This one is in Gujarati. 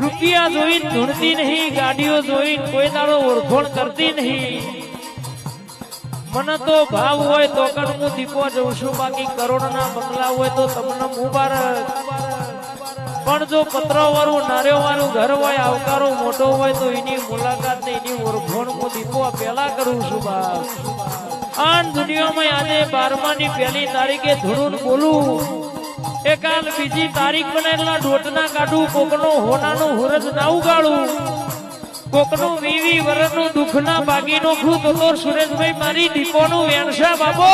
રૂપિયા જોઈ ધૂણતી નહીં, ગાડીઓ જોઈ કોઈ દાડો ઓળખોણ કરતી નહીં. મને તો ભાવ હોય તો હું દીપો જઉં છું, બાકી કરોડના બંગલા હોય તો તમને મુબારક. પણ જો પતરા વાળું નાર્યો વાળું ઘર હોય, આવકારો મોટો હોય તો એની મુલાકાત ને એની ઓળખોણ હું દીપો પેલા કરું છું. બાપ આ દુનિયામાં આજે 12માની પહેલી તારીખે ધૂણું બોલું, એકાલ બીજી તારીખ બનાવેલા ડોટના કાઢું, કોકનો હોનાનો હુરજ ના ઉગાડું, કોકનું 20 વર્ષનું દુઃખના બાગીનો ખુદ તો સુરેશભાઈ મારી દીપોનું વેણસા બાબો.